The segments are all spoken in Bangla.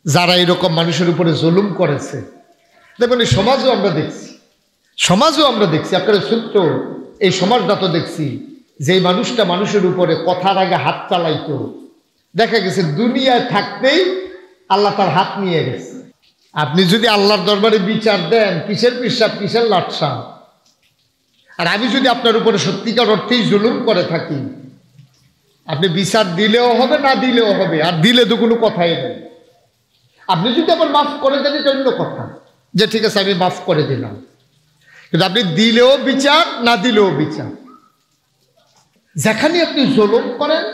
যারা এরকম মানুষের উপরে জুলুম করেছে, দেখবেন এই সমাজও আমরা দেখছি আপনার ছোট্ট এই সমাজটা তো দেখছি যে মানুষটা মানুষের উপরে কথার আগে হাত চালাইতো, দেখা গেছে দুনিয়ায় থাকতেই আল্লাহ তার হাত নিয়ে গেছে। আপনি যদি আল্লাহর দরবারে বিচার দেন, কিসের পিসাব কিসের লাটসা। আর আমি যদি আপনার উপরে সত্যিকার অর্থেই জুলুম করে থাকি, আপনি বিচার দিলেও হবে না দিলেও হবে, আর দিলে তো কোনো কথাই নেই। আপনি যদি আবার মাফ করে দেন এটা অন্য কথা, যে ঠিক আছে আমি মাফ করে দিলাম, কিন্তু আপনি দিলেও বিচার না দিলেও বিচার। যেখানে আপনি জুলুম করেন,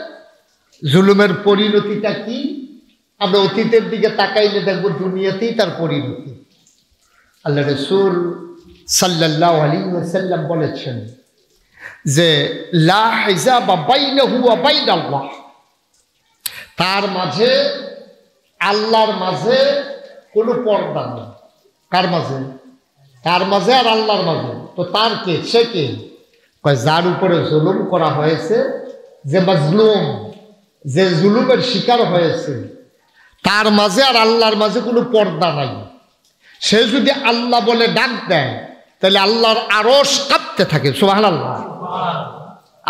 জুলুমের পরিণতিটা কি আমরা অতীতের দিকে তাকাইলে দেখব দুনিয়াতেই তার পরিণতি। আল্লাহ রাসূল সাল্লাল্লাহু আলাইহি ওয়াসাল্লাম বলেছেন যে লা হিজাবা বাইনাহু ওয়া বাইনাল্লাহ, তার মাঝে আল্লাহর মাঝে কোনো পর্দা নেই। কার মাঝে? তার মাঝে আর আল্লাহর মাঝে। তো তার কে? সে কে? যার উপরে জুলুম করা হয়েছে, যে মাজলুম, যে জুলুমের শিকার হয়েছে, তার মাঝে আর আল্লাহর মাঝে কোনো পর্দা নাই। সে যদি আল্লাহ বলে ডাক দেয়, তাহলে আল্লাহর আরশ কাঁপতে থাকে। সুবহানাল্লাহ।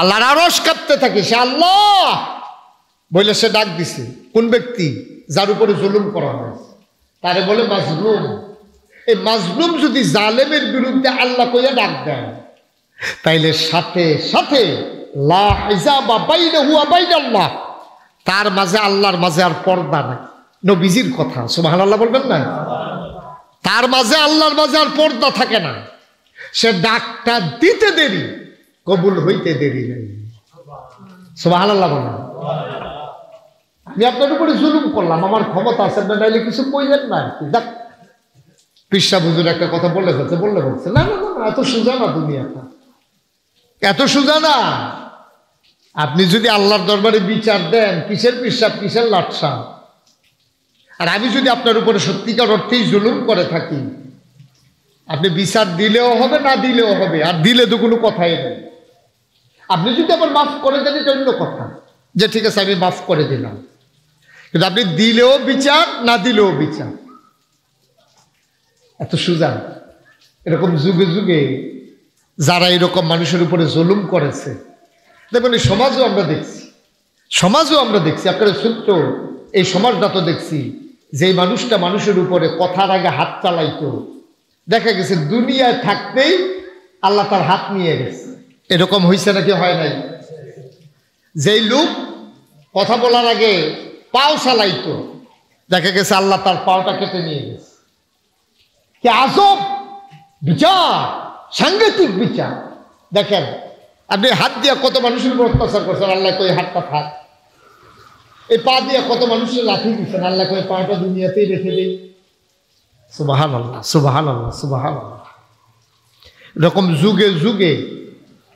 আল্লাহর আরশ কাঁপতে থাকে। সে আল্লাহ বলে সে ডাক দিছে। কোন ব্যক্তি? যার উপরে জুলুম করা হয়েছে, তারে বলে মাজলুম। এই মাজলুম যদি জালেমের বিরুদ্ধে আল্লাহ কইয়া ডাক দেয়, তাইলে সাথে সাথে লা হিজাবা বাইনাহু ওয়া বাইনাল্লাহ, তার মাঝে আল্লাহর মাঝে আর পর্দা নাই। নবীজির কথা, সুবহানাল্লাহ বলবেন না? তার মাঝে আল্লাহর মাঝে আর পর্দা থাকে না। সে ডাকটা দিতে দেরি, কবুল হইতে দেরি নেই। সুবহানাল্লাহ বলেন। আমি আপনার উপরে জুলুম করলাম, আমার ক্ষমতা আছে না, নাইলে কিছু কইলেন না। দেখ পিসা হুজুর একটা কথা বলে ফেলছে, না না না, এত সোজা না দুনিয়াটা, এত সোজা না। আপনি যদি আল্লাহর দরবারে বিচার দেন, কিসের পিসাব কিসের লাটসা। আর আমি যদি আপনার উপরে সত্যিকার অর্থেই জুলুম করে থাকি, আপনি বিচার দিলেও হবে না দিলেও হবে, আর দিলে তো কোনো কথাই নেই। আপনি যদি আবার মাফ করে দেন এটা অন্য কথা, যে ঠিক আছে আমি মাফ করে দিলাম, কিন্তু আপনি দিলেও বিচার না দিলেও বিচার। এত সোজা। এরকম যুগে যুগে যারা এরকম মানুষের উপরে জুলুম করেছে, দেখবেন এই সমাজও আমরা দেখছি আপনার ছোট্ট এই সমাজটা তো দেখছি যে মানুষটা মানুষের উপরে কথার আগে হাত চালাইতো, দেখা গেছে দুনিয়ায় থাকতেই আল্লাহ তার হাত নিয়ে গেছে। এরকম হয়েছে নাকি হয় নাই? যেই লোক কথা বলার আগে পাও চালাইতো, দেখা গেছে আল্লাহ তার পাওটা কেটে নিয়ে গেছে। কি আজব বিচার, সাংঘাতিক বিচার। দেখেন আপনি হাত দিয়ে কত মানুষের উপর অত্যাচার করছেন, আল্লাহ কই হাতটা থাক। এই পা দিয়ে কত মানুষের লাঠি দিচ্ছেন, আল্লাহ কই পাটা দুনিয়াতেই রেখে দিই। সুবহানাল্লাহ, সুবহানাল্লাহ, সুবহানাল্লাহ। এরকম যুগে যুগে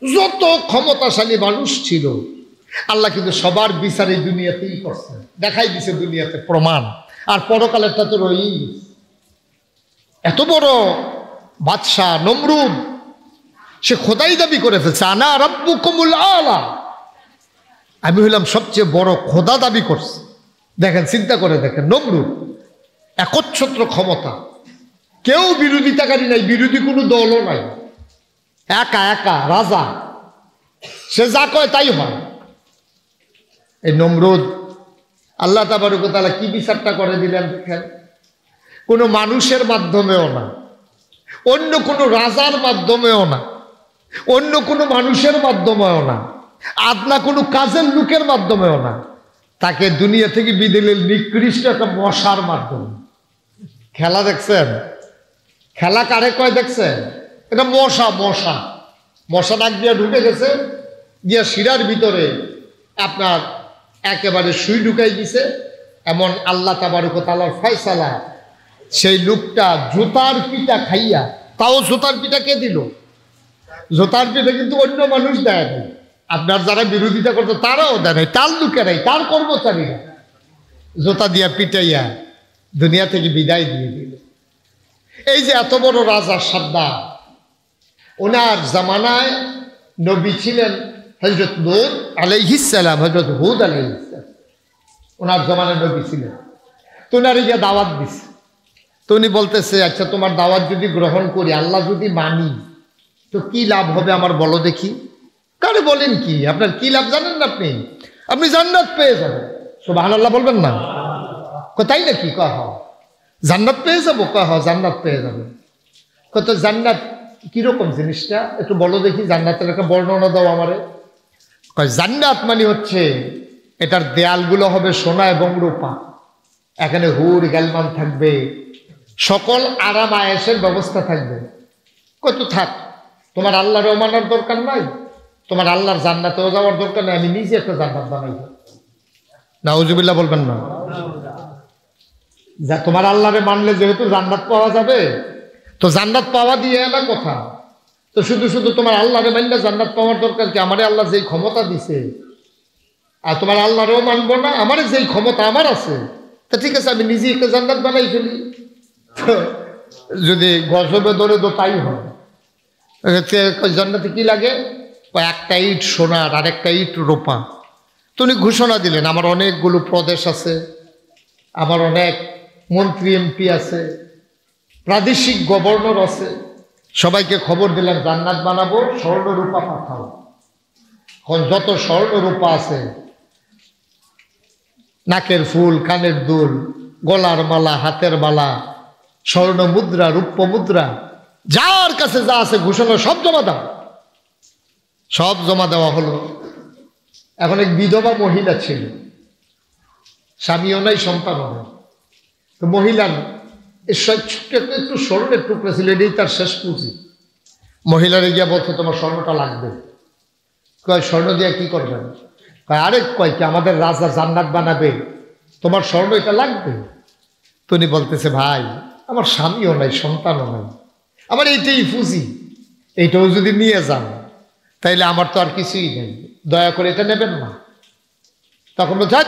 যত ক্ষমতাশালী মানুষ ছিল, আল্লাহ কিন্তু সবার বিচার এই দুনিয়াতেই করছেন, দেখাই দিছে দুনিয়াতে প্রমাণ। আর পরকালেরটা তো রয়েই গেছে। এত বড় বাদশাহ নমরুদ, সে খোদাই দাবি করে ফেলছে, আনা রাব্বুকুমুল আলা, আমি হইলাম সবচেয়ে বড় খোদা দাবি করছে। দেখেন, চিন্তা করে দেখেন, নমরুদ একচ্ছত্র ক্ষমতা, কেউ বিরোধিতাকারী নাই, বিরোধী কোনো দলও নাই, একা একা রাজা, সে যা কয় তাই হয়। এই নমরুদ আল্লাহ তাবারক ওয়া তাআলা কি বিচারটা করে দিলেন দেখেন। কোনো মানুষের মাধ্যমেও না, অন্য কোনো রাজার মাধ্যমেও না, অন্য কোনো মানুষের মাধ্যমেও না, আদনা কোনো কাজের লোকের মাধ্যমেও না, তাকে দুনিয়া থেকে বিদায় নিকৃষ্ট একটা মশার মাধ্যমে। খেলা দেখছেন? খেলা কারে কয় দেখছেন? এটা মশা। মশা নাক দিয়ে ঢুকে গেছে, গিয়া শিরার ভিতরে আপনার একেবারে সুই ঢুকাই দিছে। এমন আল্লাহ তাবারক ওয়া তাআলার ফয়সালা, সেই লোকটা জুতার পিঠা খাইয়া, তাও জুতার পিঠা কে দিল? জুতার পিঠা কিন্তু অন্য মানুষ দেয় নাই, আপনার যারা বিরোধিতা করতো তারাও দেয় নাই, তার লোকেরাই, তার কর্মচারীরা জুতা দিয়া পিটাইয়া দুনিয়া থেকে বিদায় দিয়ে দিল। এই যে এত বড় রাজা সাদ্দাম, ওনার জামানায় নবী ছিলেন হযরত নূহ আলাইহিস সালাম, হযরত হুদ আলাইহিস সালাম, ওনার জামানায় নবী ছিলেন। তো উনারে গিয়ে দাওয়াত দিছে। তো উনি বলতেছে, আচ্ছা তোমার দাওয়াত যদি গ্রহণ করি, আল্লাহ যদি মানি, তো কি লাভ হবে আমার বলো দেখি। কারে বলেন কি, আপনার কি লাভ জানেন না? আপনি জান্নাত পেয়ে যাবেন। সুবহানাল্লাহ বলবেন না? তাই নাকি? কহ জান্নাত পেয়ে যাবো? কহ জান্নাত পেয়ে যাবে। কত জান্নাত কিরকম জিনিসটা একটু বলো দেখি, জান্নাতের একটা বর্ণনা দাও আমারে। জান্নাত মানে হচ্ছে এটার দেয়ালগুলো হবে সোনা এবং রূপা, এখানে হুর গালমান থাকবে, সকল আরাম আয়েশের ব্যবস্থা থাকবে। কত থাক, তোমার আল্লাহর মানার দরকার নাই, তোমার আল্লাহর জান্নাতেও যাওয়ার দরকার নেই, আমি নিজে একটা জান্নাত বানাইব। নাউজুবিল্লাহ বলবেন না? যা তোমার আল্লাহরে মানলে যেহেতু জান্নাত পাওয়া যাবে, তো জান্নাত পাওয়া দিয়ে এলা কথা। তো শুধু শুধু তোমার আল্লাহরে মানলে জান্নাত পাওয়ার দরকার কি? আমারে আল্লাহ যেই ক্ষমতা দিছে, আর তোমার আল্লাহরেও মানবো না, আমারে যেই ক্ষমতা আমার আছে, তা ঠিক আছে আমি নিজে একটা জান্নাত বানাই ফেলি। যদি গজবে ধরে তো তাই হয়। জান্নাতে কি লাগে? একটা ইট সোনার আর একটা ইট রূপা। তো উনি ঘোষণা দিলেন, আমার অনেকগুলো প্রদেশ আছে, আমার অনেক মন্ত্রী এমপি আছে, প্রাদেশিক গভর্নর আছে, সবাইকে খবর দিলেন জান্নাত বানাবো, স্বর্ণ রূপা পাঠাও। এখন যত স্বর্ণ রূপা আছে, নাকের ফুল, কানের দুল, গলার মালা, হাতের মালা, স্বর্ণ মুদ্রা, রূপ্য মুদ্রা, যার কাছে যা আছে ঘোষণা সব জমা দাও। সব জমা দেওয়া হলো। এখন এক বিধবা মহিলা ছিল, স্বামীও নাই, সন্তানও নাই। তো মহিলার একটু স্বর্ণের টুকরা ছিল, এটাই তার শেষ পুঁজি। মহিলারে গিয়া বলছে তোমার স্বর্ণটা লাগবে। কয় স্বর্ণ দিয়া কি করবেন? কয় আরেক কয় কি আমাদের রাজা জান্নাত বানাবে, তোমার স্বর্ণ এটা লাগবে। তো উনি বলতেছে ভাই আমার স্বামীও নাই, সন্তানও নাই, আমার এইটাই পুঁজি, এইটাও যদি নিয়ে যান তাইলে আমার তো আর কিছুই নেই, দয়া করে এটা নেবেন না। তখন বলছে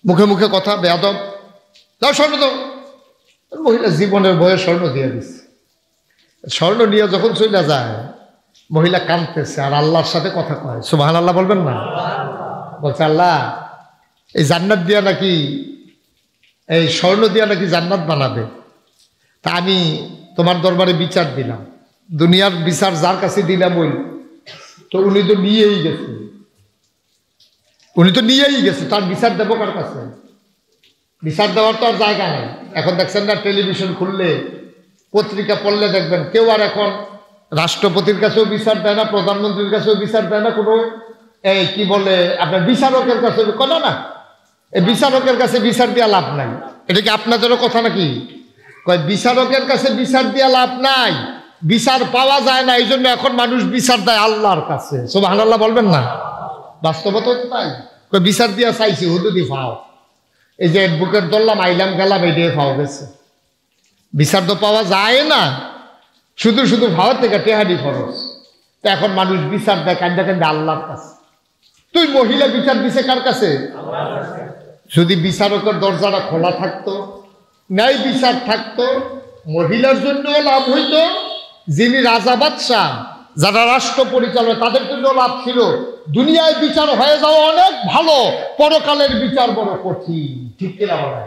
মুখে মুখে কথা, বেয়াদব, দাও স্বর্ণ দাও। মহিলা জীবনের বয়ে স্বর্ণ দিয়ে দিচ্ছে। স্বর্ণ নিয়ে যখন চলে যায়, মহিলা কাঁদতেছে আর আল্লাহর সাথে কথা কয়। সুবহানাল্লাহ বলবেন না? বলছে আল্লাহ এই জান্নাত দিয়া নাকি, এই স্বর্ণ দিয়া নাকি জান্নাত বানাবে, তা আমি তোমার দরবারে বিচার দিলাম, দুনিয়ার বিচার যার কাছে দিলাম ওই তো উনি তো নিয়েই গেছে, তার বিচার দেবো কার কাছে? বিচার দেওয়ার তো আর জায়গা নেই। এখন দেখছেন না টেলিভিশন খুললে, পত্রিকা পড়লে দেখবেন কেউ আর এখন রাষ্ট্রপতির কাছেও বিচার দেয় না, প্রধানমন্ত্রীর কাছেও বিচার দেয় না, কোনো এই কি বলে আপনার বিচারকের কাছে কোনো না। এই বিচারকের কাছে বিচার দেওয়া লাভ নাই। এটা কি আপনাদেরও কথা নাকি? কয় বিচারকের কাছে বিচার দেওয়া লাভ নাই, বিচার পাওয়া যায় না, এই জন্য এখন মানুষ বিচার দেয় আল্লাহর কাছে। সুবহানাল্লাহ বলবেন না? বাস্তবতা তো তাই। কয় বিচার দিয়া চাইছি হুদুদি ফাও, এই যে বুকের ধরলাম আইলাম গেলাম, এই দিয়ে ফাও গেছে। বিচার তো পাওয়া যায় না, শুধু শুধু ভাওয়ার থেকে টেহারি খরচ। তো এখন মানুষ বিচার দেয় কান্দা কান্দা আল্লাহর কাছে। তুই মহিলা বিচার দিছে কার কাছে? যদি বিচারকের দরজাটা খোলা থাকতো, ন্যায় বিচার থাকতো, মহিলার জন্য লাভ হইতো, যিনি রাজা বাদশাহ, যারা রাষ্ট্র পরিচালনা, তাদের জন্য লাভ ছিল। দুনিয়ায় বিচার হয়ে যাওয়া অনেক ভালো, পরকালের বিচার বড় কঠিন। ঠিক কিনা বলেন?